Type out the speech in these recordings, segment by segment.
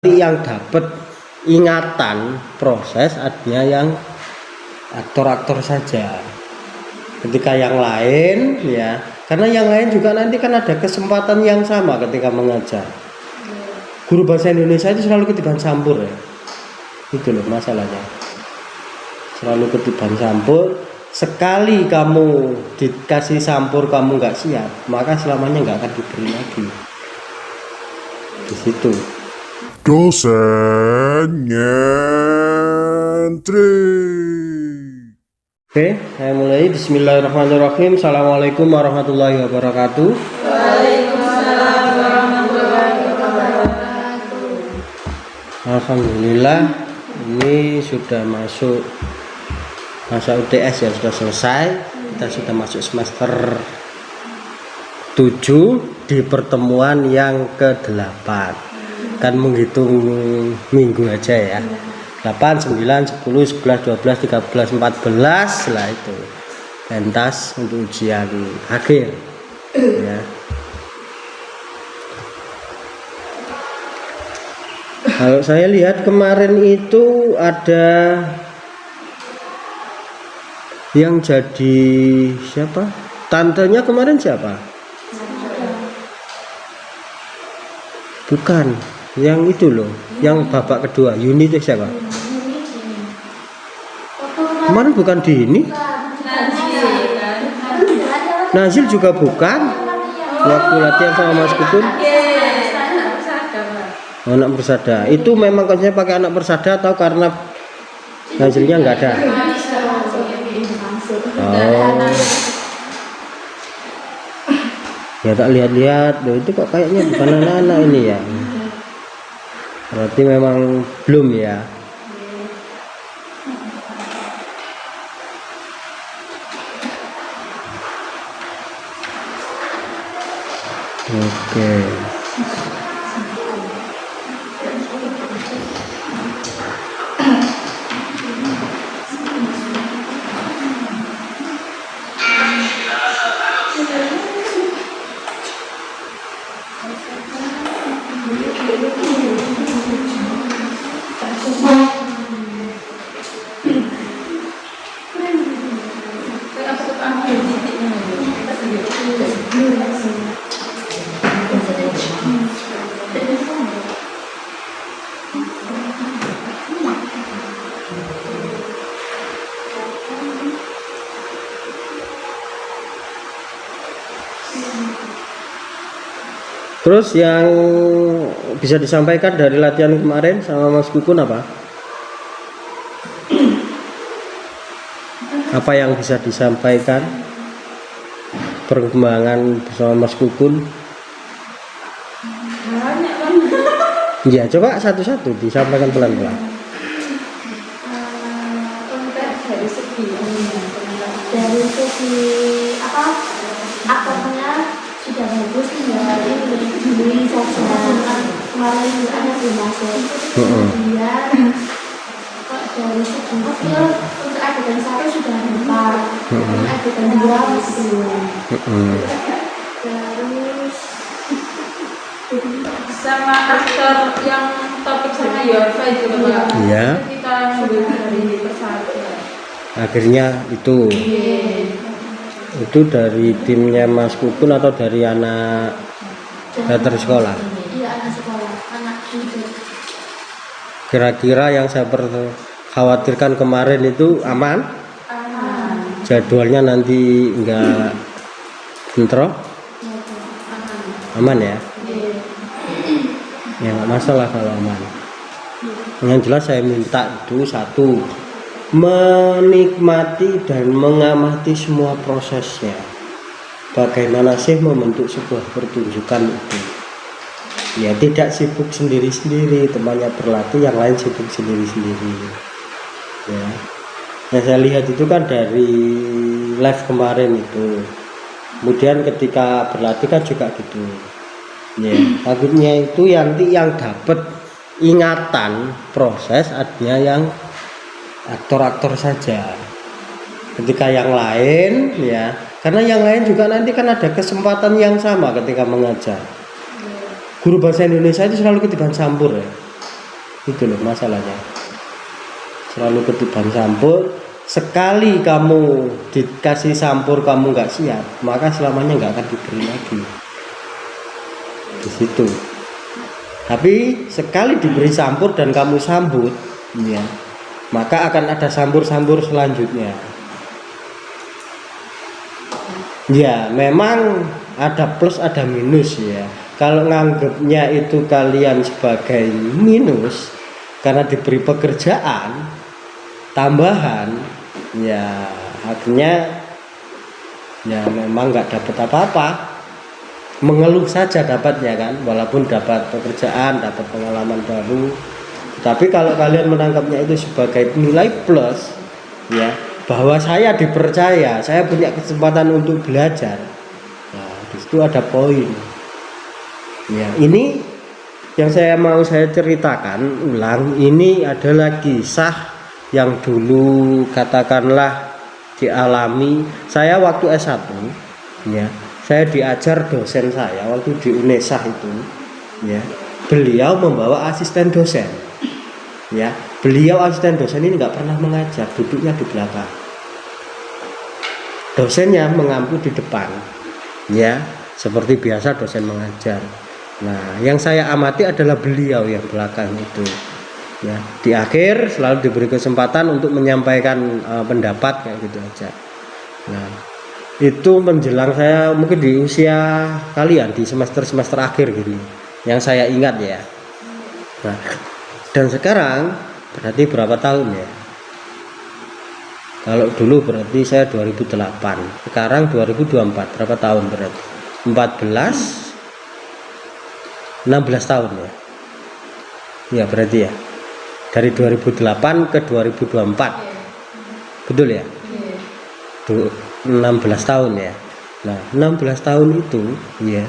yang dapat ingatan proses artinya yang aktor-aktor saja. Ketika yang lain ya, karena yang lain juga nanti kan ada kesempatan yang sama ketika mengajar. Guru bahasa Indonesia itu selalu ketiban campur ya, itu loh masalahnya, selalu ketiban campur. Sekali kamu dikasih campur kamu nggak siap, maka selamanya nggak akan diberi lagi. Di situ dosen nyentri. Oke, saya mulai. Bismillahirrahmanirrahim. Assalamualaikum warahmatullahi wabarakatuh. Waalaikumsalam warahmatullahi wabarakatuh. Alhamdulillah, ini sudah masuk masa UTS ya, sudah selesai. Kita sudah masuk semester 7 di pertemuan yang ke-8. Kan menghitung minggu aja ya. 8, 9, 10, 11, 12, 13, 14 lah itu pentas untuk ujian akhir ya. Kalau saya lihat kemarin itu ada yang jadi siapa? Tantenya kemarin siapa? Bukan, yang itu loh, yang babak kedua. Yuni itu siapa? Kemarin bukan di ini. Nazil juga bukan. Waktu latihan sama Mas Kukun. Anak persada. Itu memang konsepnya pakai anak persada atau karena Nazilnya nggak ada? Oh. Ya tak lihat-lihat, loh itu kok kayaknya bukan anak-anak ini ya. Berarti memang belum ya. Oke. Terus yang bisa disampaikan dari latihan kemarin sama Mas Kukun apa? Apa yang bisa disampaikan perkembangan bersama Mas Kukun? Ya coba satu-satu disampaikan pelan-pelan. Dari segi apa aktornya sudah bagus, tinggal ini saja kemarin ada masuk. Kemudian dari segi skill untuk adegan 1 sudah 4, adegan 2 masih belum. Terus sama aktor yang topik sama Yorfa juga Pak. Iya. Kita ngambil dari persatu. Akhirnya itu dari timnya Mas Kukun atau dari anak teater sekolah? Iya, anak sekolah, anak hidup. Kira-kira yang saya khawatirkan kemarin itu aman? Jadwalnya nanti enggak bentrok? Aman ya? Ya nggak masalah kalau aman. Yang jelas saya minta itu satu, menikmati dan mengamati semua prosesnya. Bagaimana sih membentuk sebuah pertunjukan itu? Ya tidak sibuk sendiri-sendiri, temannya berlatih, yang lain sibuk sendiri-sendiri. Ya, yang saya lihat itu kan dari live kemarin itu. Kemudian ketika berlatih kan juga gitu. Ya, takutnya itu yang dapat ingatan proses artinya yang aktor-aktor saja. Ketika yang lain ya, karena yang lain juga nanti kan ada kesempatan yang sama ketika mengajar. Guru bahasa Indonesia itu selalu ketiban campur ya, Itu loh masalahnya, selalu ketiban sampur. Sekali kamu dikasih sampur kamu nggak siap, maka selamanya nggak akan diberi lagi di situ. Tapi sekali diberi sampur dan kamu sambut, ya, maka akan ada sampur-sampur selanjutnya. Ya, memang ada plus ada minus ya. Kalau nganggapnya itu kalian sebagai minus karena diberi pekerjaan tambahan, ya akhirnya ya memang nggak dapat apa-apa, mengeluh saja dapatnya kan, walaupun dapat pekerjaan, dapat pengalaman baru. Tapi kalau kalian menangkapnya itu sebagai nilai plus, ya, bahwa saya dipercaya, saya punya kesempatan untuk belajar, nah di situ ada poin. Ya, ini yang saya ceritakan ulang, ini adalah kisah yang dulu katakanlah dialami saya waktu S1, ya. Saya diajar dosen saya waktu di UNESA itu, ya. Beliau membawa asisten dosen. Ya, beliau asisten dosen ini nggak pernah mengajar, duduknya di belakang. Dosennya mengampu di depan. Ya, seperti biasa dosen mengajar. Nah, yang saya amati adalah beliau yang belakang itu. Ya, di akhir selalu diberi kesempatan untuk menyampaikan pendapat kayak gitu aja. Nah, itu menjelang saya mungkin di usia kalian di semester akhir gitu, yang saya ingat ya. Nah, dan sekarang berarti berapa tahun ya? Kalau dulu berarti saya 2008, sekarang 2024, berapa tahun berarti? 16 tahun ya. Ya berarti ya. Dari 2008 ke 2024, betul ya? 16 tahun ya. Nah 16 tahun itu ya,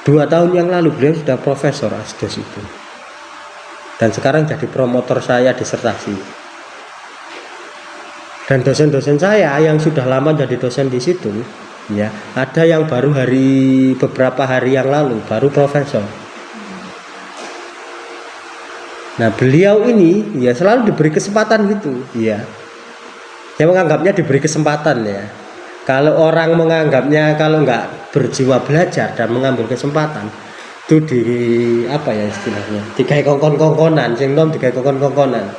2 tahun yang lalu beliau sudah profesor asdos itu, dan sekarang jadi promotor saya disertasi. Dan dosen-dosen saya yang sudah lama jadi dosen di situ, ya, ada yang baru beberapa hari yang lalu baru profesor. Nah beliau ini ya selalu diberi kesempatan gitu, ya. Saya menganggapnya diberi kesempatan ya. Kalau orang menganggapnya kalau nggak berjiwa belajar dan mengambil kesempatan, itu di apa ya istilahnya? Dikai kongkon-kongkonan, sing nom dikai kongkon-kongkonan.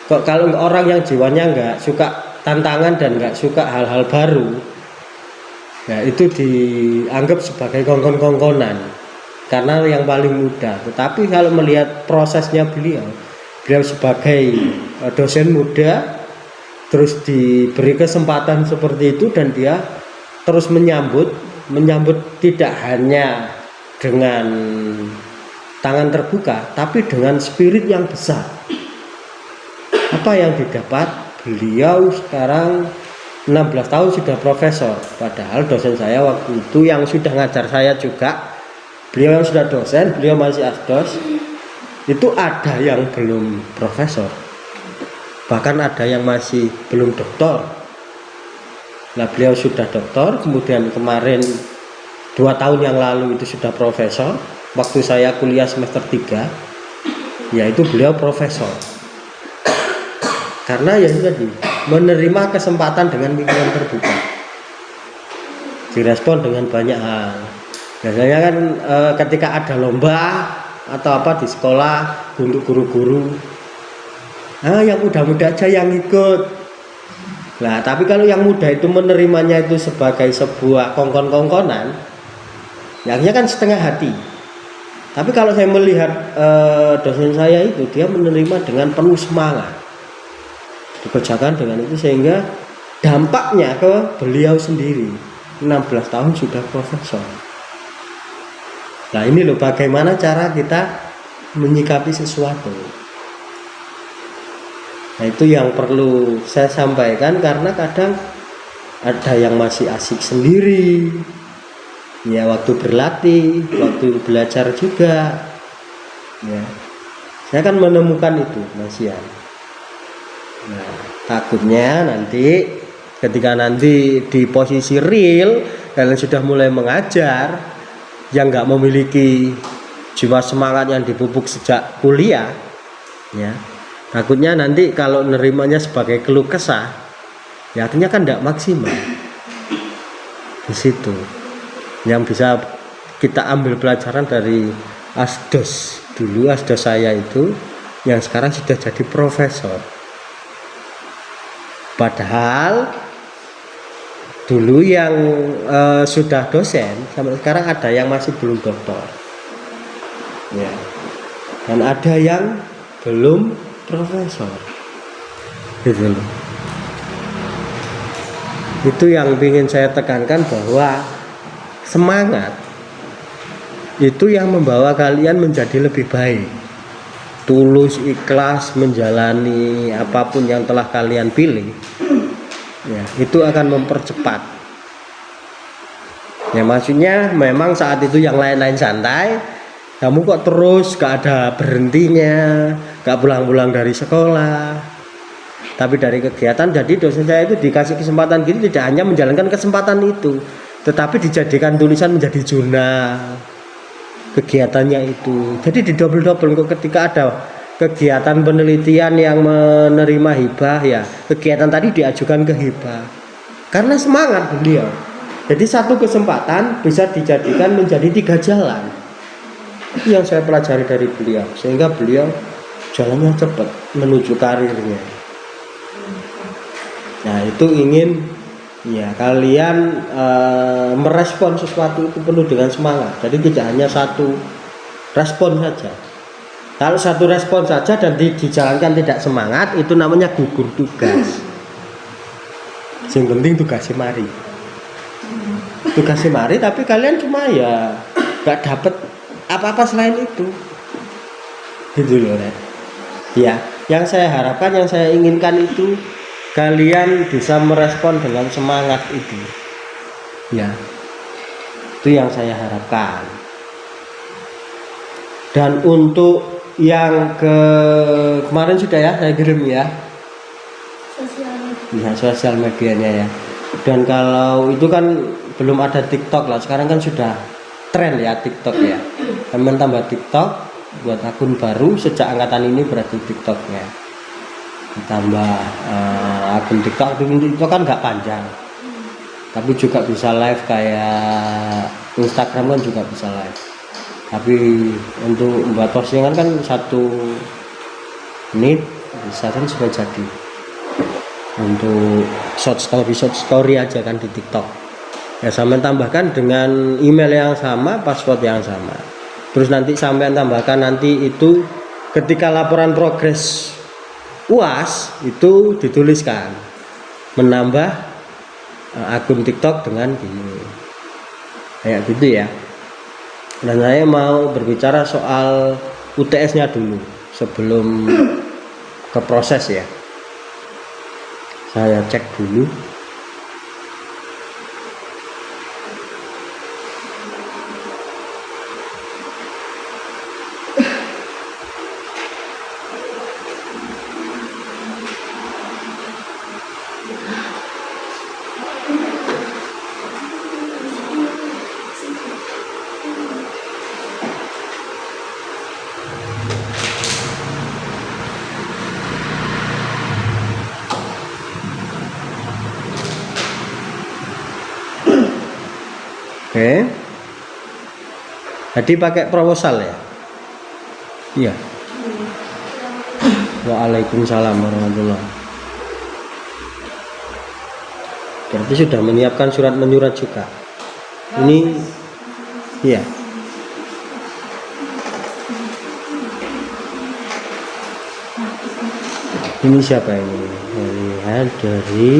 Kok kalau orang yang jiwanya nggak suka tantangan dan nggak suka hal-hal baru, nah itu dianggap sebagai kongkon-kongkonan. Karena yang paling mudah. Tetapi kalau melihat prosesnya beliau sebagai dosen muda, terus diberi kesempatan seperti itu, dan dia terus menyambut tidak hanya dengan tangan terbuka, tapi dengan spirit yang besar. Apa yang didapat? Beliau sekarang 16 tahun sudah profesor, padahal dosen saya waktu itu yang sudah ngajar saya juga, beliau yang sudah dosen, beliau masih asdos, itu ada yang belum profesor, bahkan ada yang masih belum doktor. Nah beliau sudah doktor, kemudian kemarin 2 tahun yang lalu itu sudah profesor. Waktu saya kuliah semester 3, yaitu beliau profesor. Karena ya tadi menerima kesempatan dengan pikiran terbuka, direspon dengan banyak hal. Biasanya kan ketika ada lomba atau apa di sekolah untuk guru-guru, yang muda-muda aja yang ikut. Nah tapi kalau yang muda itu menerimanya itu sebagai sebuah kongkon-kongkonan, akhirnya kan setengah hati. Tapi kalau saya melihat dosen saya itu, dia menerima dengan penuh semangat, dikerjakan dengan itu, sehingga dampaknya ke beliau sendiri. 16 tahun sudah profesor. Nah ini loh bagaimana cara kita menyikapi sesuatu. Nah itu yang perlu saya sampaikan, karena kadang ada yang masih asik sendiri, ya waktu berlatih, waktu belajar juga, ya saya kan menemukan itu Mas Yan. Nah takutnya nanti ketika nanti di posisi real kalian sudah mulai mengajar, yang nggak memiliki jiwa semangat yang dipupuk sejak kuliah, ya. Takutnya nanti kalau nerimanya sebagai keluh kesah, ya artinya kan tidak maksimal. Di situ yang bisa kita ambil pelajaran dari asdos dulu, asdos saya itu yang sekarang sudah jadi profesor. Padahal dulu yang sudah dosen sampai sekarang ada yang masih belum doktor, ya, dan ada yang belum profesor, gitu loh. Itu yang ingin saya tekankan, bahwa semangat itu yang membawa kalian menjadi lebih baik, tulus ikhlas menjalani apapun yang telah kalian pilih, ya, itu akan mempercepat. Ya maksudnya memang saat itu yang lain-lain santai, kamu kok terus gak ada berhentinya, gak pulang-pulang dari sekolah, tapi dari kegiatan. Jadi dosen saya itu dikasih kesempatan gini tidak hanya menjalankan kesempatan itu, tetapi dijadikan tulisan menjadi jurnal kegiatannya itu. Jadi di double-double kok ketika ada kegiatan penelitian yang menerima hibah, ya kegiatan tadi diajukan ke hibah karena semangat beliau. Jadi satu kesempatan bisa dijadikan menjadi 3 jalan. Itu yang saya pelajari dari beliau, sehingga beliau jalannya cepat menuju karirnya. Nah itu ingin ya kalian merespon sesuatu itu penuh dengan semangat. Jadi tidak hanya satu respon saja. Kalau satu respon saja dan dijalankan tidak semangat, itu namanya gugur tugas. Yang penting tugasnya mari. Tugasnya mari, tapi kalian cuma ya gak dapet apa-apa selain itu, gitu loh, Ren. Ya, yang saya harapkan, yang saya inginkan itu kalian bisa merespon dengan semangat itu, ya, itu yang saya harapkan. Dan untuk yang kemarin sudah ya saya kirim ya, sosial medianya ya. Dan kalau itu kan belum ada TikTok lah, sekarang kan sudah tren ya TikTok ya. Teman tambah TikTok, buat akun baru sejak angkatan ini berarti TikToknya. Ditambah akun TikTok itu kan nggak panjang, tapi juga bisa live kayak Instagram kan juga bisa live. Tapi untuk membuat postingan kan 1 menit bisa kan sudah jadi. Untuk short story aja kan di TikTok. Ya sampai tambahkan dengan email yang sama, password yang sama. Terus nanti sampai tambahkan nanti itu ketika laporan progres UAS itu dituliskan menambah akun TikTok dengan ini. Kayak gitu ya. Dan saya mau berbicara soal UTS-nya dulu sebelum ke proses ya. Saya cek dulu. Oke. Jadi pakai proposal ya? Iya. Waalaikumsalam warahmatullahi. Berarti sudah menyiapkan surat menyurat juga. Ini iya. Ini siapa ini? Lihat dari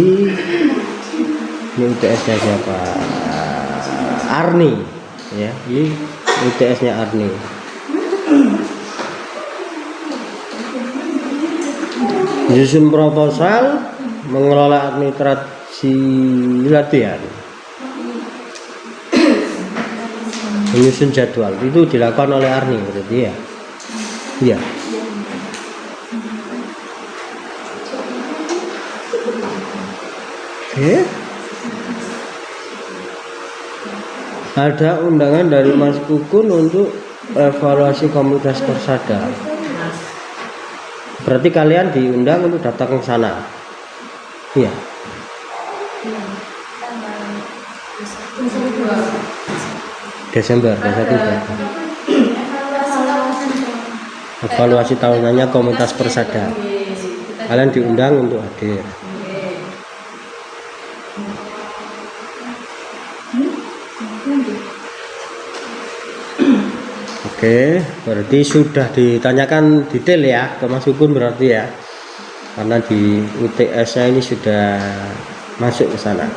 ini UTS-nya siapa? Arni ya, ini UTS-nya Arni. Menyusun proposal, mengelola administrasi latihan, menyusun jadwal itu dilakukan oleh Arni berarti ya. Iya. Oke. Ada undangan dari Mas Kukun untuk evaluasi komunitas Persada. Berarti kalian diundang untuk datang ke sana. Iya. Desember, evaluasi tahunannya komunitas Persada. Kalian diundang untuk hadir. Oke, berarti sudah ditanyakan detail ya ke Mas Ukun berarti ya. Karena di UTS-nya ini sudah masuk ke sana.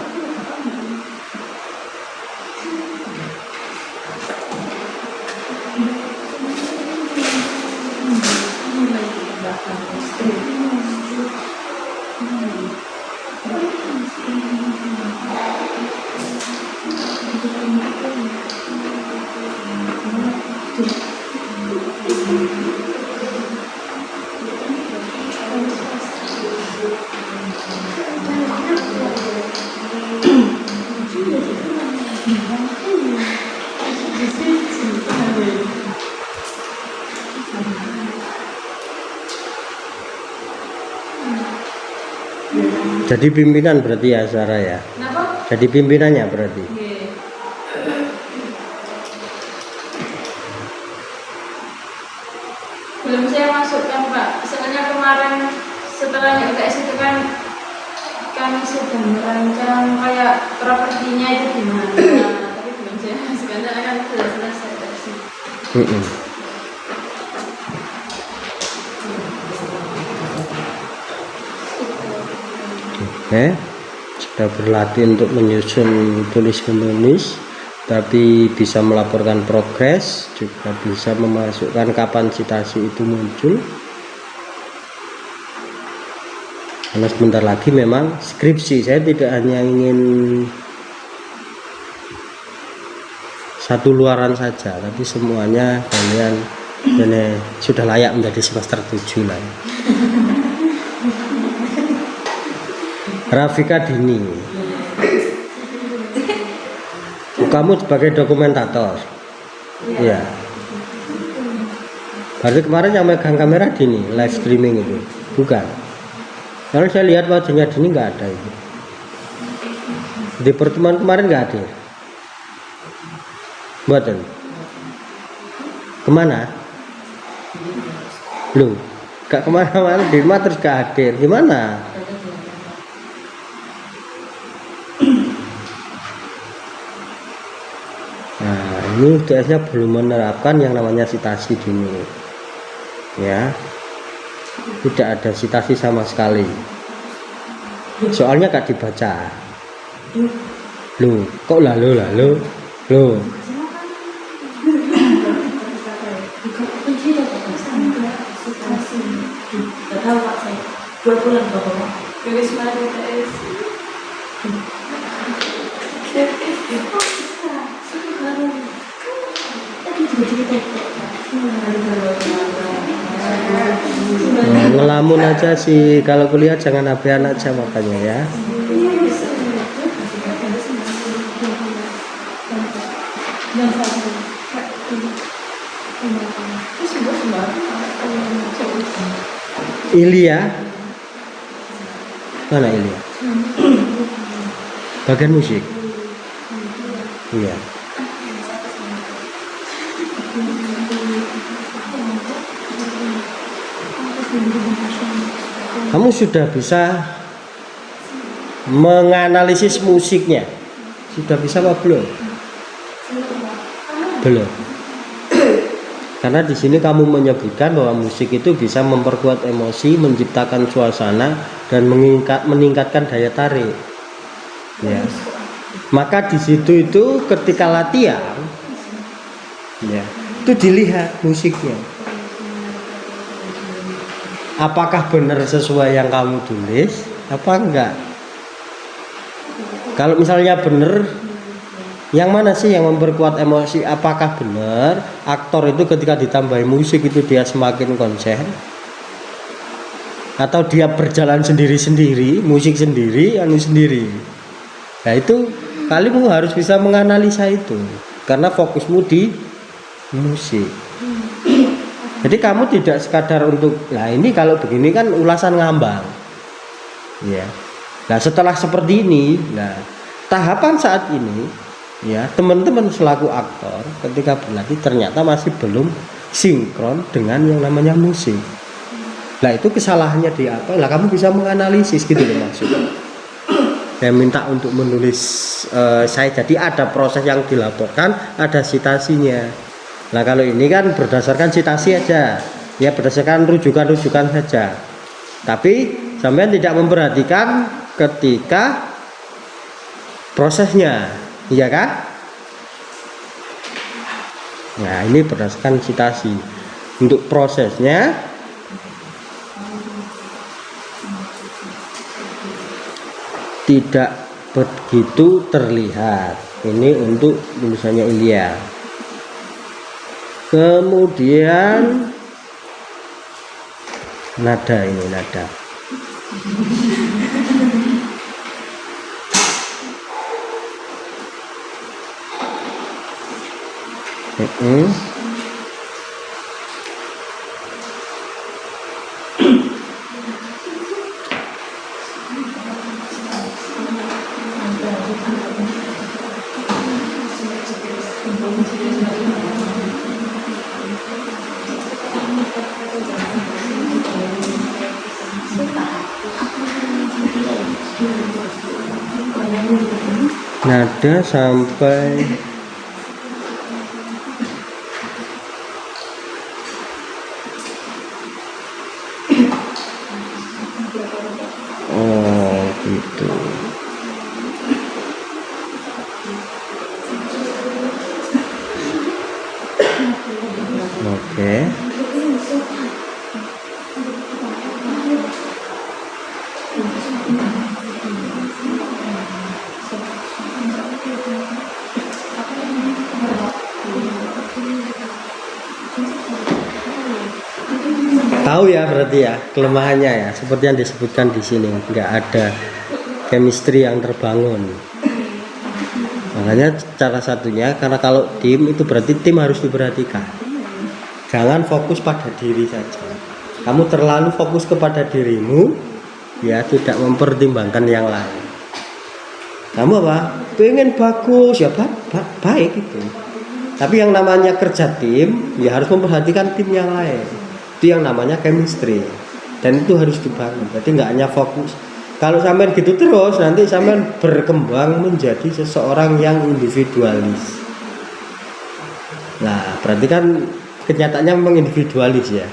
Jadi pimpinan berarti ya Sarah ya. Kenapa? Jadi pimpinannya berarti. Iya. Belum saya masukkan Pak. Soalnya kemarin setelah UTS itu kan kami sedang merancang kayak propertinya itu gimana. Tapi belum saya masukkan karena kan sudah selesai dari sini. Oke, sudah berlatih untuk menyusun tulis menulis, tapi bisa melaporkan progres, juga bisa memasukkan kapan citasi itu muncul. Karena sebentar lagi memang skripsi, saya tidak hanya ingin satu luaran saja, tapi semuanya kalian ini sudah layak menjadi semester 7 lah. Rafika Dini, kamu sebagai dokumentator, iya. Berarti kemarin yang megang kamera Dini, live streaming itu, bukan? Kalau saya lihat wajahnya Dini nggak ada itu. Di pertemuan kemarin nggak hadir. Buatan. Kemana? Lu, gak kemana-mana di rumah terus gak hadir. Gimana? Nah, ini UTS-nya belum menerapkan yang namanya citasi dini. Ya. Tidak ada citasi sama sekali. Soalnya gak dibaca. Loh, kok lalu. Loh. Tahu Pak saya 2 bulan Bapak. Tulis mana UTS? Ngelamun aja sih, kalau kuliah jangan abean aja makanya ya. Ilya, mana Ilya? Bagian musik. Iya. Kamu sudah bisa menganalisis musiknya? Sudah bisa apa belum? Belum. Karena di sini kamu menyebutkan bahwa musik itu bisa memperkuat emosi, menciptakan suasana, dan meningkatkan daya tarik. Ya. Maka di situ itu ketika latihan, ya, itu dilihat musiknya. Apakah benar sesuai yang kamu tulis? Apa enggak? Kalau misalnya benar, yang mana sih yang memperkuat emosi? Apakah benar aktor itu ketika ditambahi musik itu dia semakin konsen? Atau dia berjalan sendiri-sendiri, musik sendiri, anu sendiri? Nah itu kalian harus bisa menganalisa itu, karena fokusmu di musik. Jadi kamu tidak sekadar untuk, nah ini kalau begini kan ulasan ngambang, ya. Nah setelah seperti ini, nah tahapan saat ini, ya teman-teman selaku aktor ketika berlatih ternyata masih belum sinkron dengan yang namanya musik. Nah itu kesalahannya di apa? Lah kamu bisa menganalisis gitu loh maksudnya. Saya minta untuk menulis saya, jadi ada proses yang dilaporkan, ada citasinya. Nah kalau ini kan berdasarkan citasi aja, ya berdasarkan rujukan-rujukan saja. Tapi sampean tidak memperhatikan ketika prosesnya, iya kan? Nah ini berdasarkan citasi. Untuk prosesnya tidak begitu terlihat. Ini untuk misalnya Ilya. Kemudian nada, ini nada. Nada sampai oh gitu. Oke. Tahu ya berarti ya kelemahannya ya, seperti yang disebutkan di sini, nggak ada chemistry yang terbangun. Makanya cara satunya, karena kalau tim itu berarti tim harus diperhatikan. Jangan fokus pada diri saja. Kamu terlalu fokus kepada dirimu, ya tidak mempertimbangkan yang lain. Kamu apa? Pengen bagus ya baik itu. Tapi yang namanya kerja tim, ya harus memperhatikan tim yang lain. Itu yang namanya chemistry. Dan itu harus dibangun. Jadi nggak hanya fokus. Kalau sampean gitu terus, nanti sampean berkembang menjadi seseorang yang individualis. Nah, berarti kan kenyataannya memang individualis ya.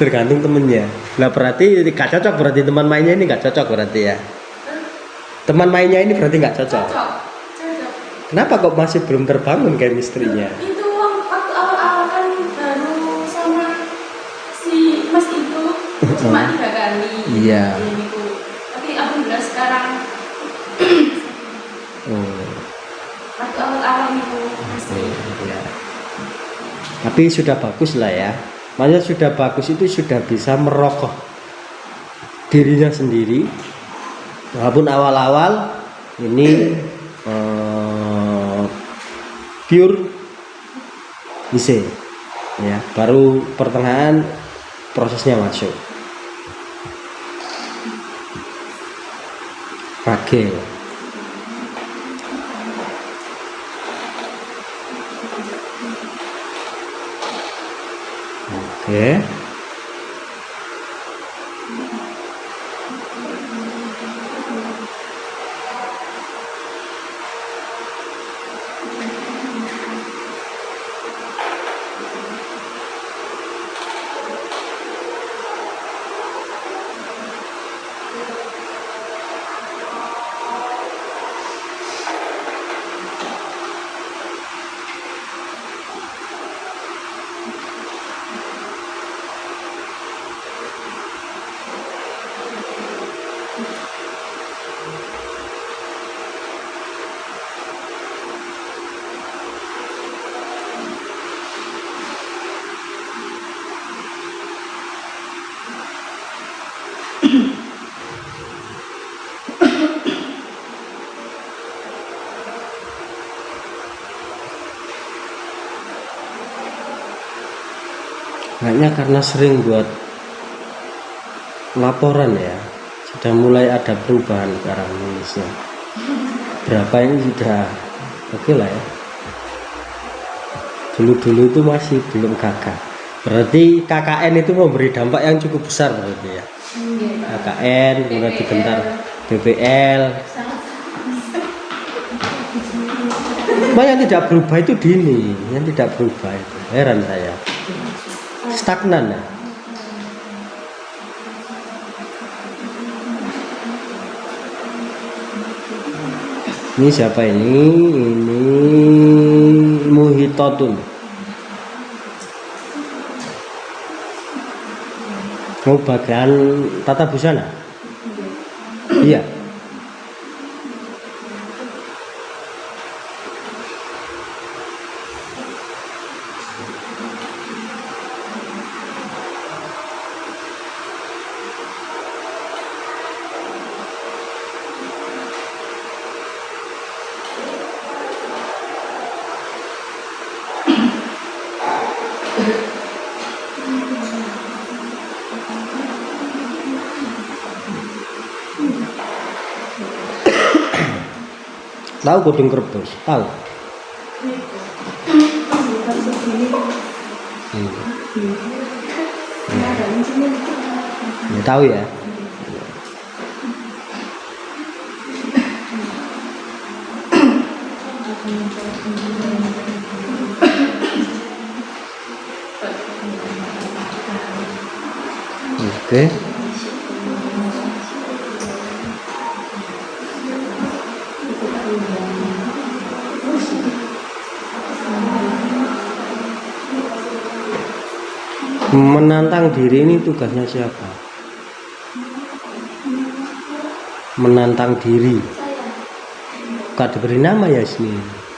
Tergantung temennya. Nah berarti gak cocok, berarti teman mainnya ini gak cocok berarti ya. Teman mainnya ini berarti gak cocok. Cocok. Kenapa kok masih belum terbangun chemistry-nya? Itu waktu awal-awal kan baru sama si Mas itu cuma 3 kali. Iya. Gitu. Tapi alhamdulillah sekarang waktu awal-awal itu masih. Ya. Tapi sudah bagus lah ya. Maksudnya sudah bagus itu sudah bisa merokoh dirinya sendiri. Walaupun awal-awal ini pure IC ya, baru pertengahan prosesnya masuk pakai. Oke. Kayaknya karena sering buat laporan ya, sudah mulai ada perubahan sekarang nulisnya. Berapa ini sudah oke lah ya. Dulu-dulu itu masih belum gagah. Berarti KKN itu memberi dampak yang cukup besar berarti ya. KKN kemudian dibentar BPL. Cuma yang tidak berubah itu Dini, yang tidak berubah itu. Heran saya. Stagnan ya. Ini siapa ini? Ini Muhitotun. Oh, bagian tata busana? Iya. Tahu Gunung Krebus? Tahu? Ya, tahu ya. Oke. Menantang diri ini tugasnya siapa? Menantang diri. Gak diberi nama Yasmin.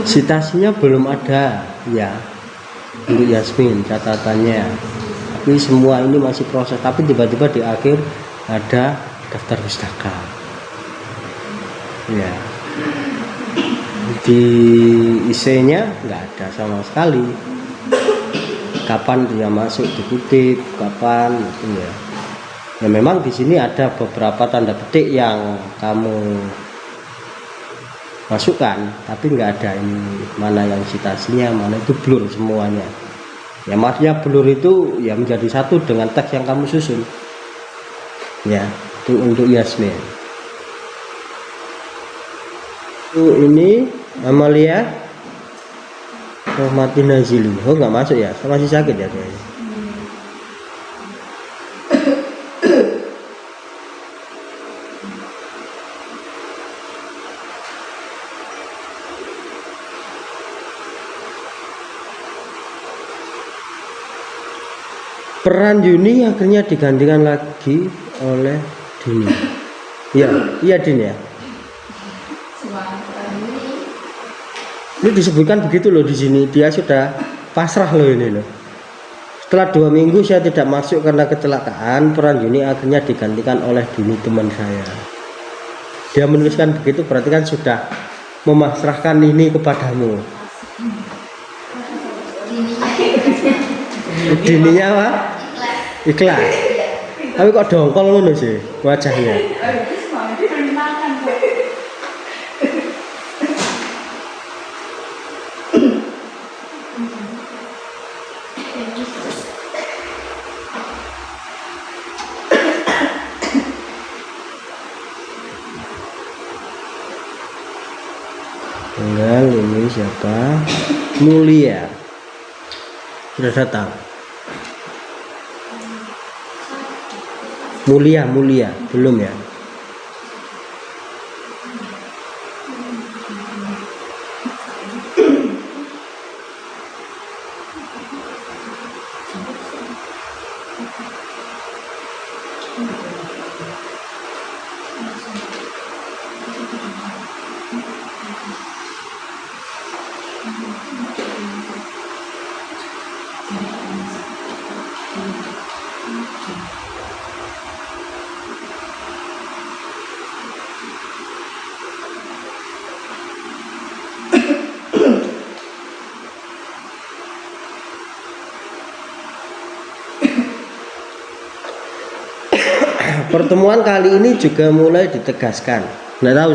Citasinya belum ada ya untuk Yasmin catatannya, tapi semua ini masih proses. Tapi tiba-tiba di akhir ada daftar pustaka ya, di IC-nya nggak ada sama sekali. Kapan dia masuk dikutip, kapan itu ya. Ya memang di sini ada beberapa tanda petik yang kamu masukkan, tapi nggak ada ini mana yang citasinya, mana itu blur semuanya. Ya maksudnya blur itu ya menjadi satu dengan teks yang kamu susun. Ya, itu untuk Yasmin. Itu ini Amalia Rohmati Nazili. Oh nggak masuk ya, masih sakit ya kayaknya. Peran Yuni akhirnya digantikan lagi oleh Dini. Iya, iya Din ya. Ini disebutkan begitu loh di sini. Dia sudah pasrah loh ini loh. Setelah 2 minggu saya tidak masuk karena kecelakaan. Peran Yuni akhirnya digantikan oleh Dini teman saya. Dia menuliskan begitu berarti kan sudah memasrahkan ini kepadamu. Dininya apa? Ikhlas. Tapi kok dongkol ngono sih wajahnya. Tanggal ini siapa? Mulia. Sudah datang. Mulia belum ya? Pertemuan kali ini juga mulai ditegaskan. Nggak tahu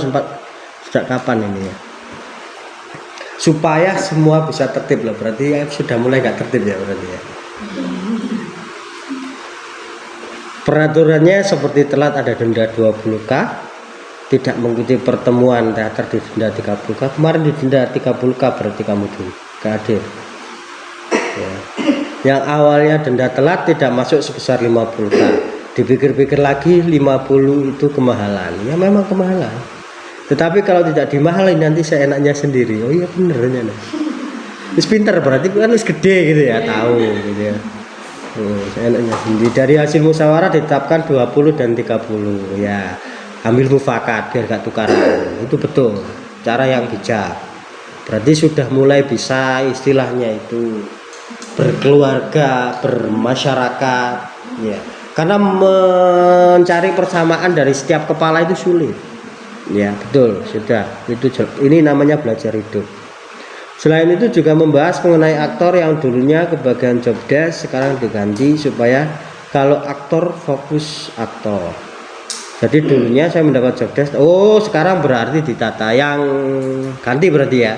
sejak kapan ini ya. Supaya semua bisa tertib lah, berarti ya sudah mulai nggak tertib ya berarti ya. Peraturannya seperti telat ada denda 20.000, tidak mengikuti pertemuan teater didenda 30.000. Kemarin didenda 30.000 berarti kamu tuh gak adil. Ya. Yang awalnya denda telat tidak masuk sebesar 50.000. Dipikir-pikir lagi 50 itu kemahalan. Ya memang kemahalan. Tetapi kalau tidak dimahalin nanti seenaknya sendiri. Oh iya benernya nih. Wis pinter berarti kan wis gede gitu ya, tahu gitu ya. Seenaknya sendiri. Dari hasil musyawarah ditetapkan 20 dan 30. Ya, ambil mufakat biar gak tukaran. Itu betul. Cara yang bijak. Berarti sudah mulai bisa istilahnya itu berkeluarga, bermasyarakat, ya. Karena mencari persamaan dari setiap kepala itu sulit. Ya, betul, sudah. Ini namanya belajar hidup. Selain itu juga membahas mengenai aktor yang dulunya kebagian job desk sekarang diganti supaya kalau aktor fokus aktor. Jadi dulunya saya mendapat job desk, oh sekarang berarti ditata yang ganti berarti ya.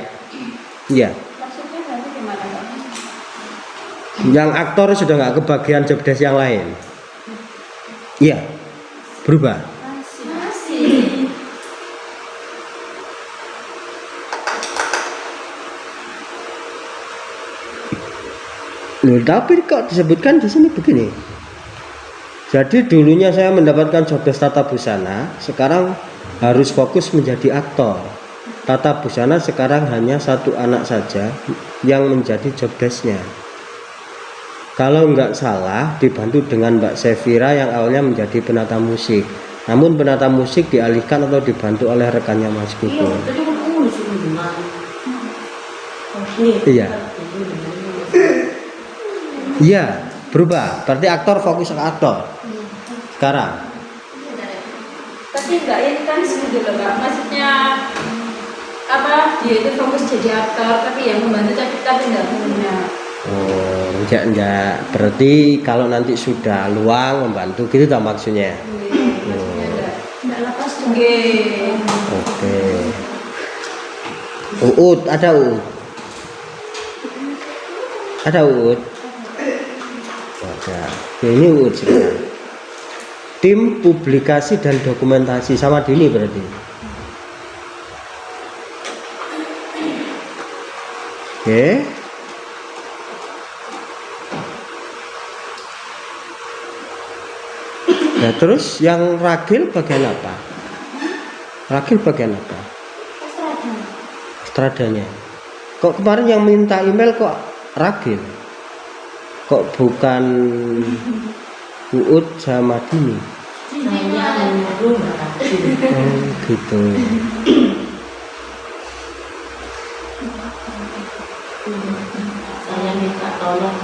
Iya. Maksudnya nanti gimana Pak? Yang aktor sudah nggak kebagian job desk yang lain. Iya, berubah. Masih. Loh, tapi kok disebutkan di sini begini. Jadi dulunya saya mendapatkan job desk tata busana, sekarang harus fokus menjadi aktor. Tata busana sekarang hanya satu anak saja yang menjadi job desk-nya. Kalau nggak salah dibantu dengan Mbak Sevira yang awalnya menjadi penata musik. Namun penata musik dialihkan atau dibantu oleh rekannya Mas Kuku. Iya. Iya, berubah. Berarti aktor fokus ke aktor. Sekarang. Tapi enggak ini kan segitu loh Kak. Maksudnya apa? Dia itu fokus jadi aktor, tapi yang membantu tapi enggak punya. Oh, enggak. Berarti kalau nanti sudah luang membantu gitu tak maksudnya. Enggak lepas juga. Oke. Uut, ada Uut. Ada Uut. Ada. Ini Uut sekarang. Tim publikasi dan dokumentasi sama Dini berarti. Oke. Nah, terus yang ragil bagian apa? Ragil bagian apa? Stradanya. Kok kemarin yang minta email kok ragil? Kok bukan Uut sama Dini? Oh gitu. Saya minta tolong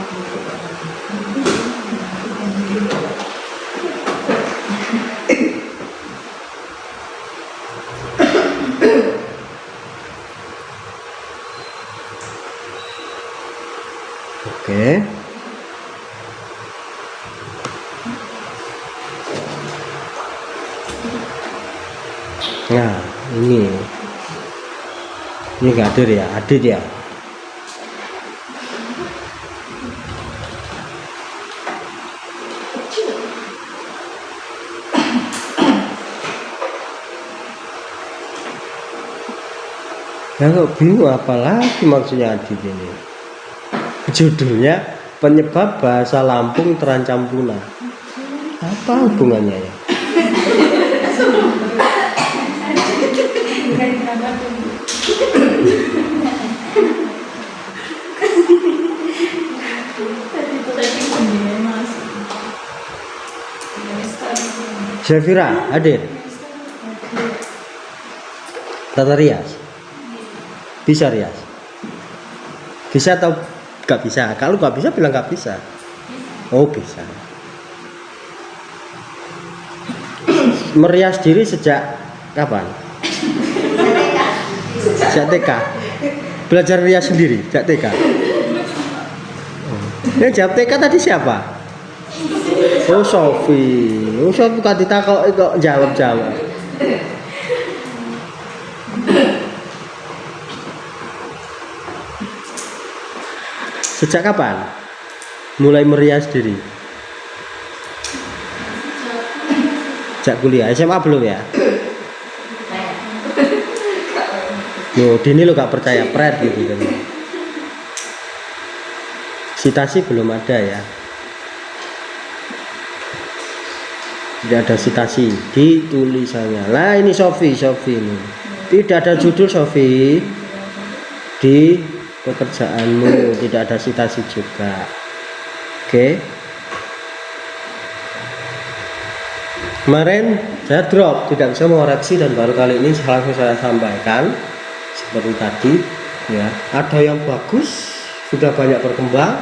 Oke. Nah, ini nggak hadir ya, hadir ya. Ya kok bingung apalagi maksudnya Adit ini. Judulnya penyebab bahasa Lampung terancam punah. Apa hubungannya ya? Zafira, Adit. Tata rias. Bisa rias? Bisa atau gak bisa? Kalau gak bisa bilang gak bisa. Oh bisa. Merias diri sejak kapan? Sejak TK. Belajar rias sendiri sejak TK. Yang jawab TK tadi siapa? Oh Sofi. Oh Sofi bukan ditakok kok jawab. Sejak kapan mulai merias diri? Sejak kuliah, SMA belum ya? Loh, Dini lo gak percaya pret gitu kan? Sitasi belum ada ya? Tidak ada sitasi di tulisannya. Lah ini Sofi ini. Tidak ada judul Sofi di pekerjaanmu, tidak ada sitasi juga. Oke. Kemarin saya drop, tidak bisa mengoreksi dan baru kali ini langsung saya sampaikan seperti tadi ya. Ada yang bagus, sudah banyak berkembang.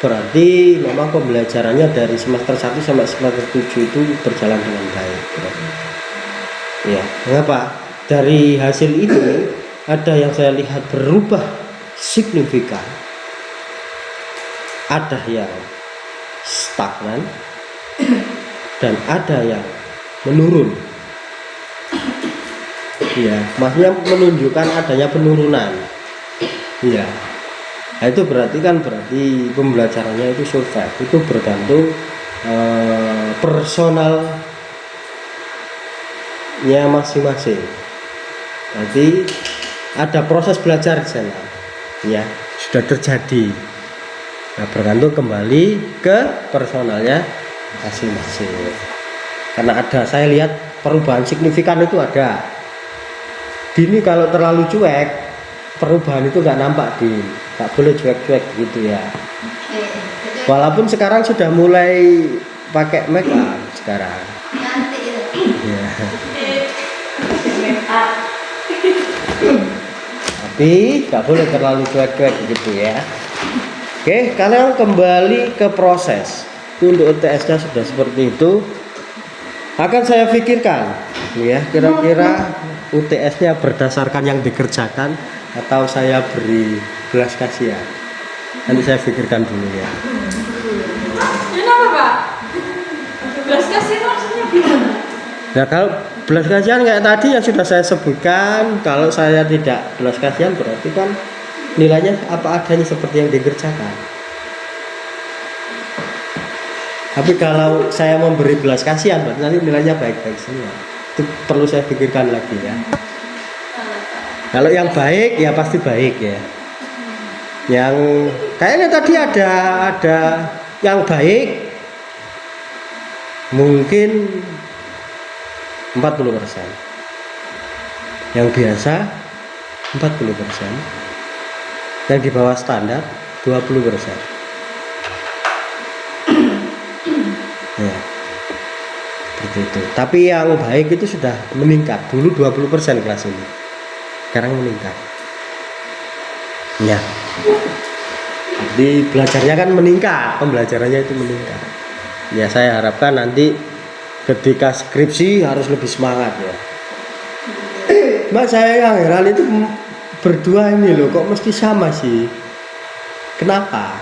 Berarti memang pembelajarannya dari semester 1 sampai semester 7 itu berjalan dengan baik. Ya, mengapa? Dari hasil ini ada yang saya lihat berubah signifikan, ada yang stagnan dan ada yang menurun. Ya, maksudnya menunjukkan adanya penurunan. Ya, nah, itu berarti pembelajarannya itu survive, itu bergantung personalnya masing-masing. Nanti ada proses belajar di sana. Ya, sudah terjadi. Nah, bergantung kembali ke personalnya masing-masing. Karena saya lihat perubahan signifikan itu ada. Dini kalau terlalu cuek, perubahan itu nggak nampak nggak boleh cuek-cuek gitu ya. Walaupun sekarang sudah mulai pakai make up sekarang. Ya. Tapi nggak boleh terlalu cuek-cuek gitu ya. Oke, kalian kembali ke proses. Itu untuk UTS-nya sudah seperti itu. Akan saya pikirkan, ya kira-kira UTS-nya berdasarkan yang dikerjakan atau saya beri belas kasihan. Nanti saya pikirkan dulu ya. Kenapa Pak? Belas kasihan maksudnya gimana? Nah kalau belas kasihan kayak tadi yang sudah saya sebutkan, kalau saya tidak belas kasihan berarti kan nilainya apa adanya seperti yang dikerjakan. Tapi kalau saya memberi belas kasihan berarti nanti nilainya baik-baik semua. Itu perlu saya pikirkan lagi ya. Kalau yang baik ya pasti baik ya. Yang kayaknya tadi ada yang baik mungkin 40%, yang biasa 40%, yang di bawah standar 20%. Ya, seperti itu. Tapi yang baik itu sudah meningkat. Dulu 20% kelas ini, sekarang meningkat. Ya, jadi belajarnya kan meningkat, pembelajarannya itu meningkat. Ya saya harapkan nanti ketika skripsi harus lebih semangat ya. Mbak saya yang heran itu berdua ini loh kok mesti sama sih. Kenapa?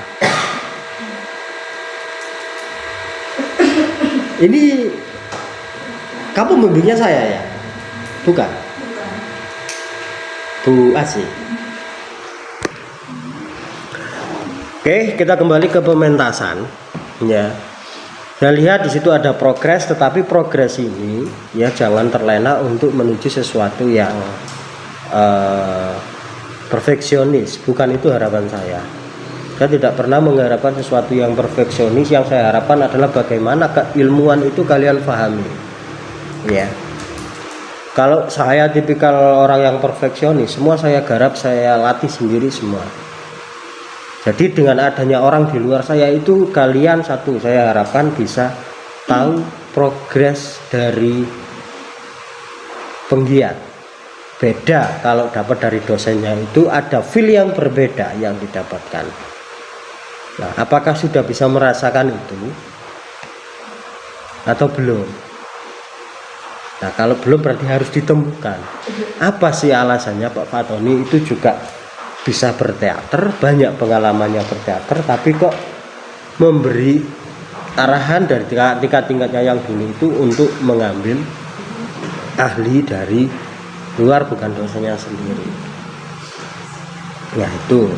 Ini kamu membimbingnya saya ya? Bukan? Bu Asih. Oke, kita kembali ke pementasan ya. Saya lihat di situ ada progres, tetapi progres ini ya jangan terlena untuk menuju sesuatu yang perfeksionis, bukan itu harapan saya. Saya tidak pernah mengharapkan sesuatu yang perfeksionis. Yang saya harapkan adalah bagaimana keilmuan itu kalian pahami. Ya. Kalau saya tipikal orang yang perfeksionis, semua saya garap, saya latih sendiri semua. Jadi dengan adanya orang di luar saya itu, kalian satu, saya harapkan bisa tahu progres dari penggiat. Beda kalau dapat dari dosennya, itu ada feel yang berbeda yang didapatkan. Nah, apakah sudah bisa merasakan itu atau belum? Nah, kalau belum berarti harus ditemukan. Apa sih alasannya Pak Fatoni itu juga bisa berteater, banyak pengalamannya berteater, tapi kok memberi arahan dari tingkat-tingkatnya yang dulu itu untuk mengambil ahli dari luar, bukan dosennya sendiri. Nah itu.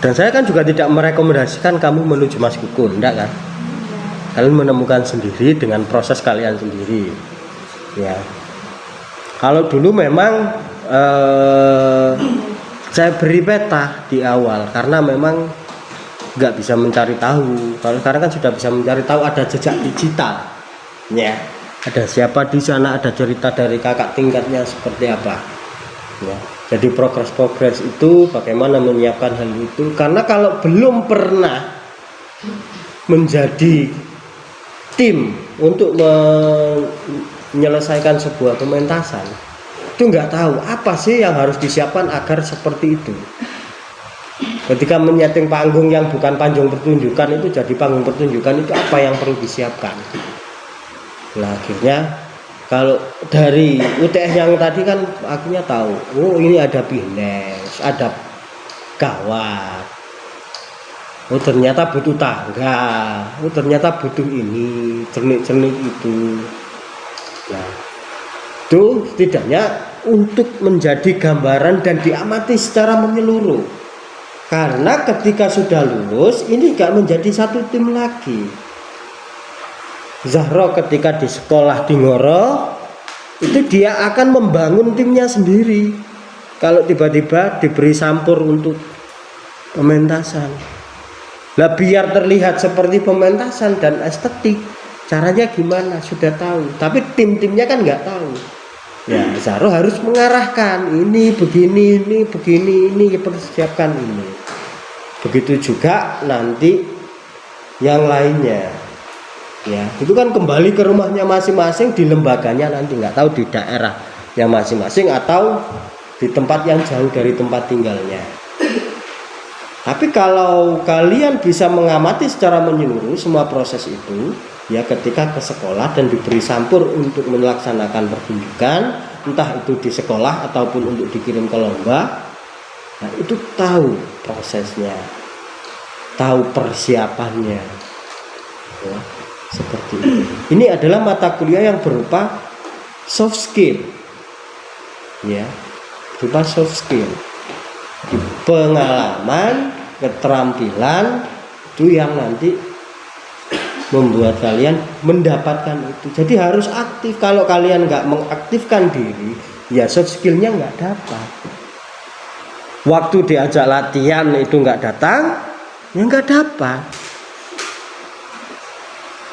Dan saya kan juga tidak merekomendasikan kamu menuju Mas Kukun, enggak kan? Kalian menemukan sendiri dengan proses kalian sendiri. Ya. Kalau dulu memang saya beri peta di awal karena memang nggak bisa mencari tahu. Kalau sekarang kan sudah bisa mencari tahu, ada jejak digital. Ya. Ada siapa di sana, ada cerita dari kakak tingkatnya seperti apa. Ya. Jadi progres itu bagaimana menyiapkan hal itu, karena kalau belum pernah menjadi tim untuk menyelesaikan sebuah pementasan, itu nggak tahu apa sih yang harus disiapkan agar seperti itu. Ketika menyeting panggung yang bukan panggung pertunjukan itu jadi panggung pertunjukan, itu apa yang perlu disiapkan. Nah akhirnya kalau dari UTS yang tadi kan akhirnya tahu, oh ini ada bindes, ada gawat, oh ternyata butuh tangga, oh ternyata butuh ini, cernik-cernik itu. Nah itu setidaknya untuk menjadi gambaran dan diamati secara menyeluruh. Karena ketika sudah lulus ini gak menjadi satu tim lagi. Zahro ketika di sekolah di Ngoro itu dia akan membangun timnya sendiri. Kalau tiba-tiba diberi sampur untuk pementasan, lah biar terlihat seperti pementasan dan estetik, caranya gimana sudah tahu, tapi tim-timnya kan nggak tahu. Ya Zahro harus mengarahkan, ini begini, ini begini, ini persiapkan ini. Begitu juga nanti yang lainnya. Ya, itu kan kembali ke rumahnya masing-masing, di lembaganya nanti, nggak tahu di daerah yang masing-masing atau di tempat yang jauh dari tempat tinggalnya. Tapi kalau kalian bisa mengamati secara menyeluruh semua proses itu, ya ketika ke sekolah dan diberi sampur untuk melaksanakan pertunjukan, entah itu di sekolah ataupun untuk dikirim ke lomba, nah itu tahu prosesnya, tahu persiapannya. Ya. Seperti itu. Ini adalah mata kuliah yang berupa soft skill, ya, berupa soft skill, pengalaman, keterampilan itu yang nanti membuat kalian mendapatkan itu. Jadi harus aktif. Kalau kalian nggak mengaktifkan diri, ya soft skillnya nggak dapat. Waktu diajak latihan itu nggak datang, ya nggak dapat.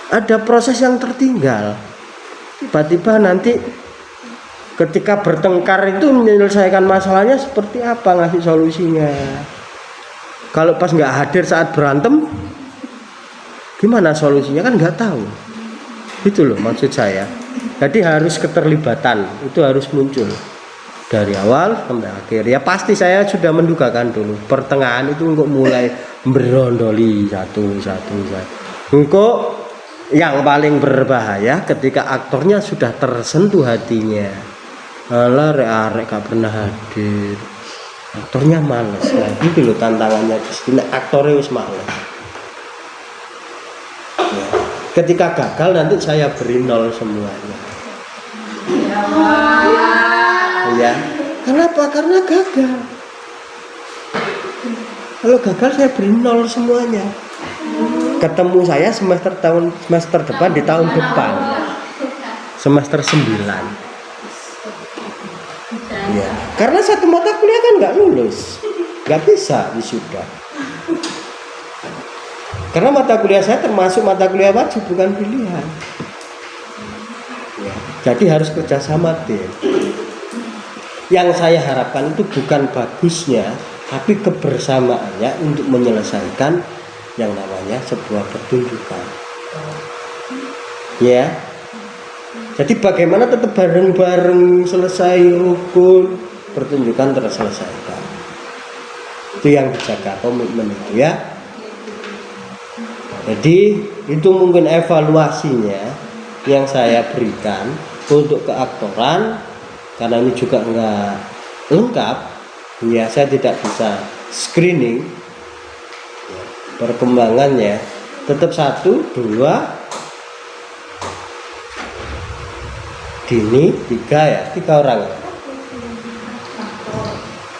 Ada proses yang tertinggal. Tiba-tiba nanti ketika bertengkar itu menyelesaikan masalahnya seperti apa, ngasih solusinya. Kalau pas nggak hadir saat berantem, gimana solusinya kan nggak tahu. Itu loh maksud saya. Jadi harus keterlibatan, itu harus muncul dari awal sampai akhir. Ya pasti saya sudah mendugakan dulu. Pertengahan itu untuk mulai berondoli satu-satu. Untuk yang paling berbahaya ketika aktornya sudah tersentuh hatinya. Alah arek gak pernah hadir, aktornya males. Nah itu loh tantangannya di sini, aktornya wis males. Ya. Ketika gagal nanti saya beri 0 semuanya. Ya. Kenapa? Karena gagal. Kalau gagal saya beri 0 semuanya. Ketemu saya semester depan di tahun depan, semester 9. Ya, karena satu mata kuliah kan nggak lulus, nggak bisa wisuda. Karena mata kuliah saya termasuk mata kuliah wajib, bukan pilihan. Ya, jadi harus kerjasama tim. Yang saya harapkan itu bukan bagusnya, tapi kebersamaannya untuk menyelesaikan yang namanya sebuah pertunjukan. Ya. Jadi bagaimana tetap bareng-bareng selesai rukun pertunjukan terselesaikan. Itu yang dijaga komitmen itu ya. Jadi itu mungkin evaluasinya yang saya berikan untuk keaktoran, karena ini juga enggak lengkap. Ya, saya tidak bisa screening ya, perkembangannya. Tetap 1, 2 Dini 3 ya, 3 orang ya.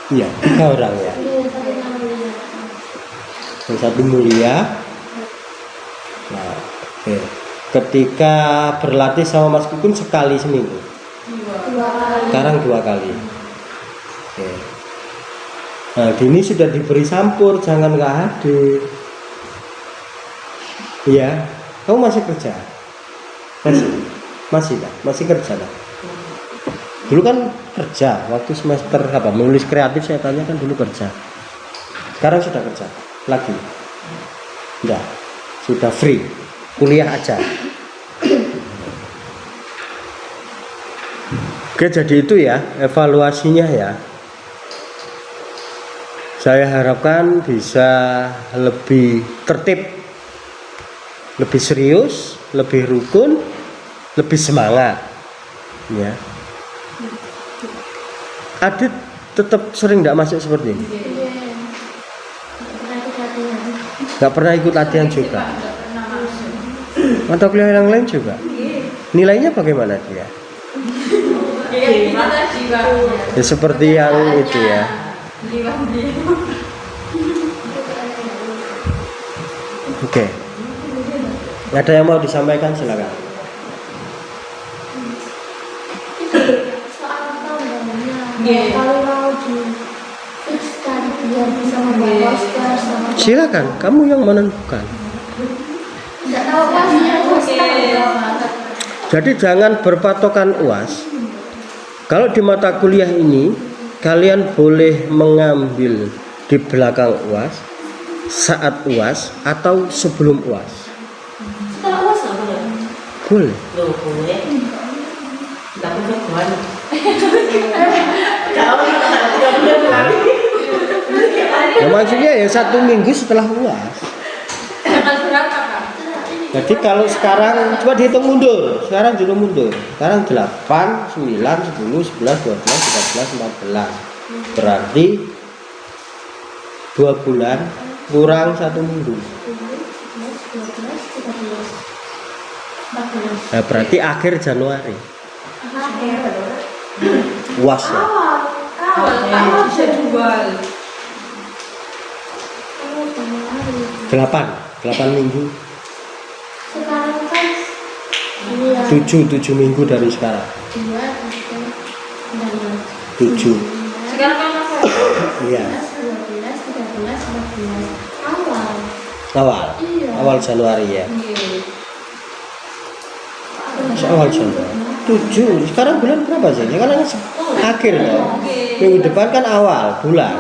Iya, 3 orang ya. Yang 1 mulia. Nah, oke. Ketika berlatih sama Mas Kukun sekali seminggu. Sekarang 2 kali. Oke. Nah, Dini sudah diberi sampur, jangan nggak hadir. Iya, kamu masih kerja? Masih kerja lah. Dulu kan kerja waktu semester apa menulis kreatif, saya tanya kan dulu kerja. Sekarang sudah kerja lagi? Enggak, sudah free, kuliah aja. Oke, jadi itu ya evaluasinya ya. Saya harapkan bisa lebih tertib, lebih serius, lebih rukun, lebih semangat ya. Adit tetap sering tidak masuk seperti ini? Nggak pernah ikut latihan juga? Mata kuliah yang lain juga? Nilainya bagaimana dia? Ya, seperti yang itu ya. Oke. Ada yang mau disampaikan, silakan. Kalau mau difikskan biar bisa membuat poster sama. Silakan, kamu yang menentukan. Tidak tahu pastinya poster. Jadi jangan berpatokan UAS. Kalau di mata kuliah ini kalian boleh mengambil di belakang UAS, saat UAS atau sebelum UAS. Setelah uas nggak boleh? Boleh. Loh, boleh. Nggak boleh buat. Nah, maksudnya ya 1 minggu setelah UAS. Tanggal berapa, Kak? Jadi kalau sekarang coba dihitung mundur. Sekarang dihitung mundur. Sekarang 8, 9, 10, 11, 12, 13, 14. Berarti 2 bulan kurang 1 minggu. 14. Nah, berarti akhir Januari. UAS ya. Awal tak bisa jual. 8 minggu. Sekarang kan 7 minggu dari sekarang. 7. Sekarang kan apa? Iya. 12, 13, 14. Awal. Iya. Awal Januari ya. Awal Januari. 7. Sekarang bulan berapa sih? Sekarang akhir loh. Minggu depan kan awal bulan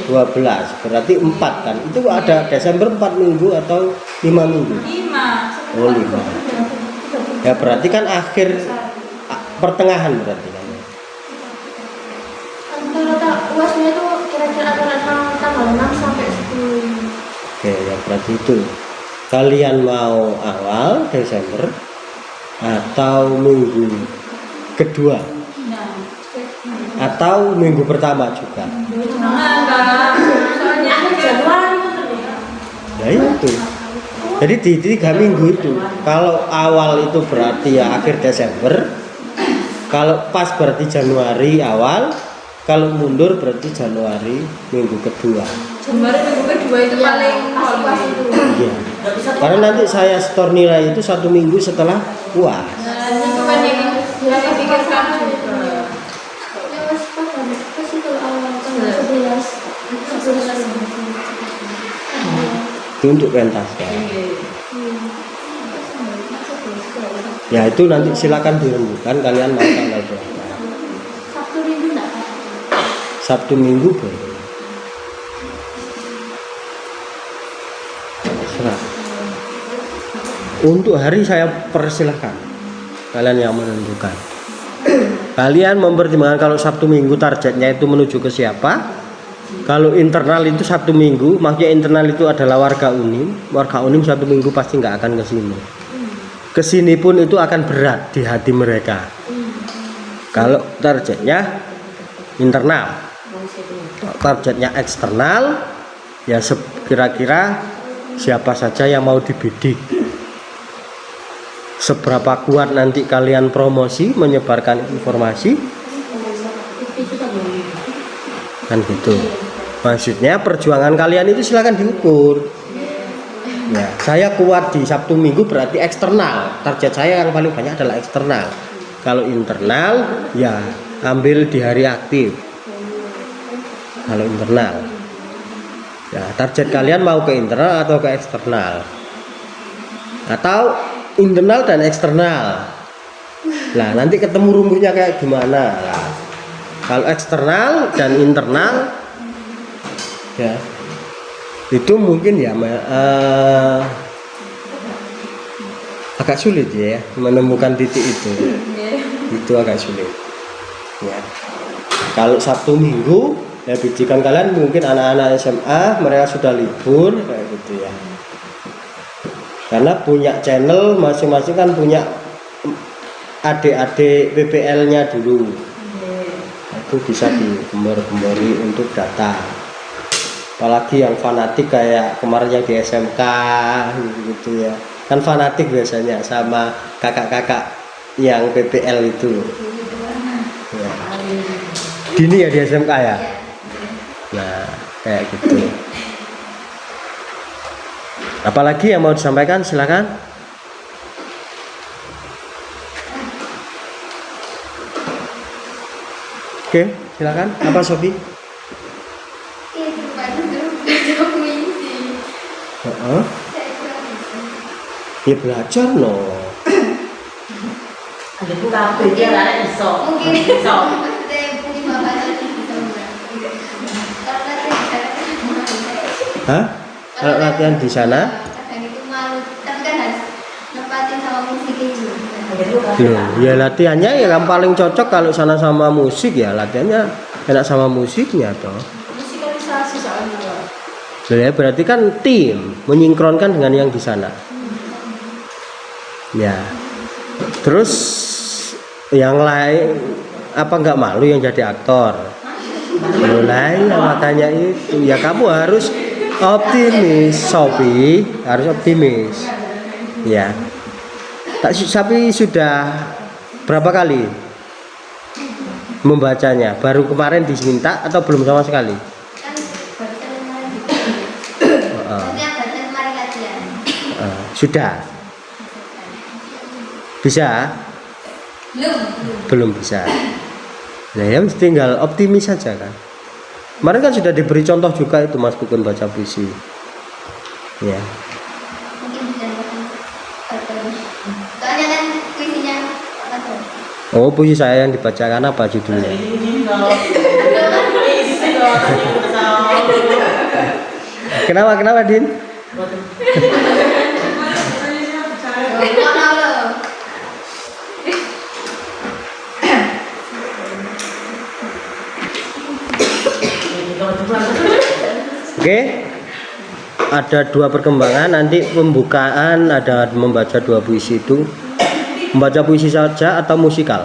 12. Berarti 4 kan. Itu ada Desember 4 minggu atau 5 minggu? 5. Oh, 5. Ya berarti kan akhir pertengahan berarti kan. Kalau UASnya itu kira-kira tanggal 6 sampai 10. Oke, ya berarti itu. Kalian mau awal Desember atau minggu kedua atau minggu pertama juga? Soalnya Januari. Ya itu. Jadi di 3 minggu itu, kalau awal itu berarti ya akhir Desember, kalau pas berarti Januari awal, kalau mundur berarti Januari minggu kedua. Januari minggu kedua itu paling pas itu. Iya. Karena nanti saya store nilai itu 1 minggu setelah UAS. Nah, itu kan yang dipikirkan juga. Ya wes, Pak. Apa sih kalau awal tanggal 11? 11. Itu untuk pentas ya. Ya itu nanti silakan dirembukan kalian mau tanggal berapa. Sabtu Minggu enggak? Sabtu Minggu boleh. Serah. Untuk hari saya persilahkan kalian yang menentukan. Kalian mempertimbangkan kalau Sabtu Minggu targetnya itu menuju ke siapa. Kalau internal itu Sabtu Minggu, maksudnya internal itu adalah warga Unim. Warga Unim Sabtu Minggu pasti nggak akan ke sini. Ke sini pun itu akan berat di hati mereka. Kalau targetnya internal, targetnya eksternal, ya kira-kira siapa saja yang mau dibidik. Seberapa kuat nanti kalian promosi, menyebarkan informasi, kan gitu. Maksudnya perjuangan kalian itu silakan diukur. Ya, saya kuat di Sabtu Minggu berarti eksternal. Target saya yang paling banyak adalah eksternal. Kalau internal, ya ambil di hari aktif. Kalau internal, ya target kalian mau ke internal atau ke eksternal, atau internal dan eksternal. Nah, nanti ketemu rumusnya kayak gimana? Nah, kalau eksternal dan internal, ya itu mungkin ya agak sulit ya menemukan titik itu agak sulit ya. Kalau Sabtu Minggu ya bijikan kalian mungkin anak-anak SMA mereka sudah libur kayak gitu ya, karena punya channel masing-masing kan punya adik-adik PPL-nya dulu, itu bisa digembor-gembori untuk data. Apalagi yang fanatik kayak kemarin yang di SMK gitu ya, kan fanatik biasanya sama kakak-kakak yang PPL itu ya. Dini ya di SMK ya, nah kayak gitu. Apalagi yang mau disampaikan silakan. Oke, silakan. Apa Sofi? Ya belajar no. Ada pun kabeh dia lah iso. Mungkin Iso. maksudnya mungkin bapaknya bisa Hah? Kalau latihan di sana? kadang itu malu, tapi kan harus nempatin sama musiknya juga. Loh, ya latihannya ya yang paling cocok kalau sana sama musik ya latihannya enak sama musiknya toh. Musikalisasi soalnya. Ya berarti kan tim menyinkronkan dengan yang di sana. Ya. Terus yang lain apa nggak malu yang jadi aktor? Mulai makanya itu ya kamu harus optimis, Sophie harus optimis. Ya. Tapi sudah berapa kali membacanya? Baru kemarin diminta atau belum sama sekali? Kan barusan kemarin gitu. Maksudnya barusan kemarin latihan. Sudah bisa? Belum bisa. Nah ya tinggal optimis saja kan. Kemarin kan sudah diberi contoh juga itu Mas Kukun baca puisi. Ya. Mungkin bisa soalnya kan puisinya apa tuh? Oh puisi saya yang dibacakan apa judulnya? Kenapa Din? Oke, ada dua perkembangan nanti pembukaan ada membaca dua puisi itu, membaca puisi saja atau musikal?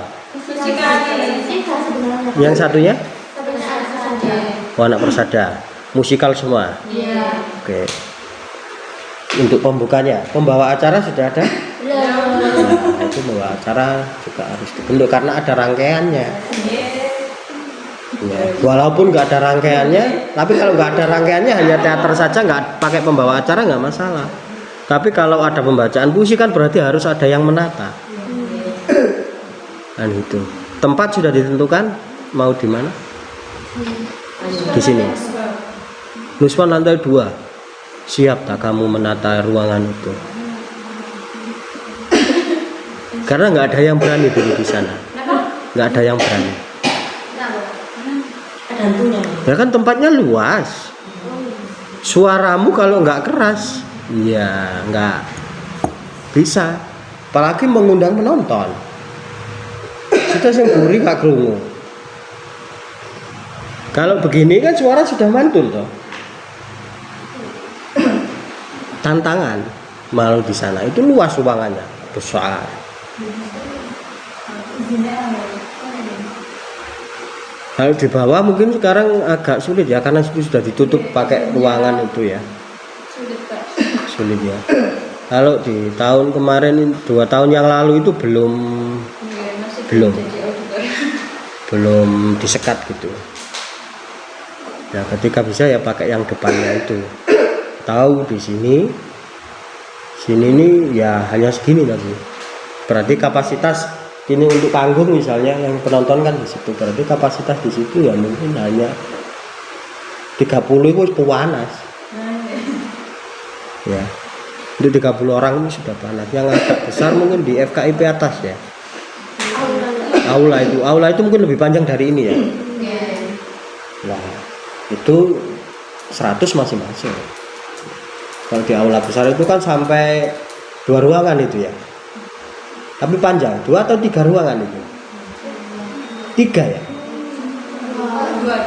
Yang satunya? Oh, anak persada, musikal semua. Oke. Untuk pembukanya, pembawa acara sudah ada? Nah, itu pembawa acara juga harus dibentuk karena ada rangkaiannya. Ya, walaupun nggak ada rangkaiannya, tapi kalau nggak ada rangkaiannya hanya teater saja nggak pakai pembawa acara nggak masalah. Tapi kalau ada pembacaan puisi kan berarti harus ada yang menata. Dan itu tempat sudah ditentukan mau di mana? Di sini. Nuswan lantai 2. Siap tak kamu menata ruangan itu? Karena nggak ada yang berani dulu di sana. Nggak ada yang berani. Ada hantunya. Ya kan tempatnya luas. Suaramu kalau nggak keras, ya nggak bisa. Apalagi mengundang penonton. Kita semburi nggak kerungu. Kalau begini kan suara sudah mantul toh. Tantangan malu di sana itu luas ruangannya, besar. Kalau di bawah mungkin sekarang agak sulit ya karena itu sudah ditutup pakai ruangan itu ya. Sulit Pak. Sulit ya. Kalau di tahun kemarin 2 tahun yang lalu itu belum Iya, masih Belum. jadi auditor. belum disekat gitu. Ya ketika bisa ya pakai yang depannya itu. Tahu di sini nih ya hanya segini lagi. Berarti kapasitas ini untuk panggung misalnya yang penonton kan di situ. Berarti kapasitas di situ ya mungkin hanya 30 itu panas. Ya. Untuk 30 orang ini sudah panas. Yang agak besar mungkin di FKIP atas ya. Aula itu mungkin lebih panjang dari ini ya. Nah, itu 100 masih masuk. Kalau di aula besar itu kan sampai 2 ruangan itu ya. Tapi panjang, 2 atau 3 ruangan itu? 3 ya. Dua.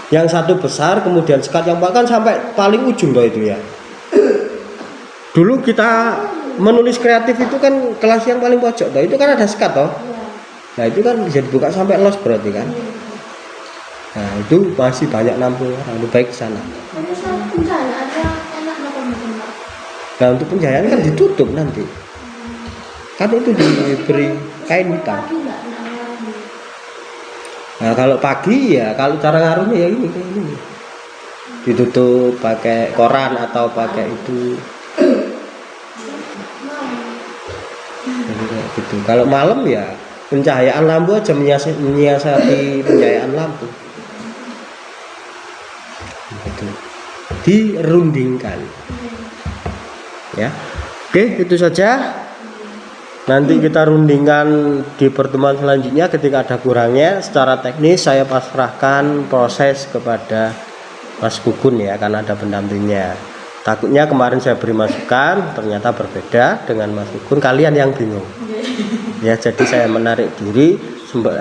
Yang satu besar, kemudian sekat yang bahkan sampai paling ujung toh itu ya. Dulu kita menulis kreatif itu kan kelas yang paling pojok toh, itu kan ada sekat toh. Nah itu kan bisa dibuka sampai los berarti kan. Nah itu masih banyak nampung orang, lebih baik ke sana. Tapi saat pencahayaan enak nonton Pak. Nah untuk pencahayaan kan ditutup nanti. Kan itu diberi kain hitam. Pagi nggak enak ngaruh. Nah kalau pagi ya, kalau cara ngaruhnya ya ini kayak ini. Ditutup pakai koran atau pakai itu. Jadi kayak gitu. Kalau malam ya pencahayaan lampu aja menyiasati pencahayaan lampu. Gitu. Dirundingkan. Ya. Oke, itu saja. Nanti kita rundingkan di pertemuan selanjutnya ketika ada kurangnya. Secara teknis saya pasrahkan proses kepada Mas Gugun ya, karena ada pendampingnya. Takutnya kemarin saya beri masukan ternyata berbeda dengan Mas Gugun, kalian yang bingung. Ya, jadi saya menarik diri,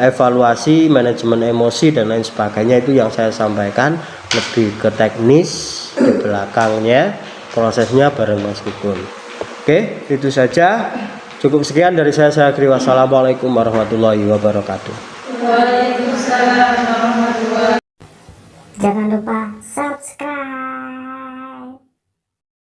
evaluasi, manajemen emosi dan lain sebagainya itu yang saya sampaikan, lebih ke teknis di belakangnya, prosesnya bareng Mas Gugun. Oke, itu saja. Cukup sekian dari saya akhiri. Wassalamualaikum warahmatullahi wabarakatuh. Waalaikumsalam warahmatullahi wabarakatuh. Jangan lupa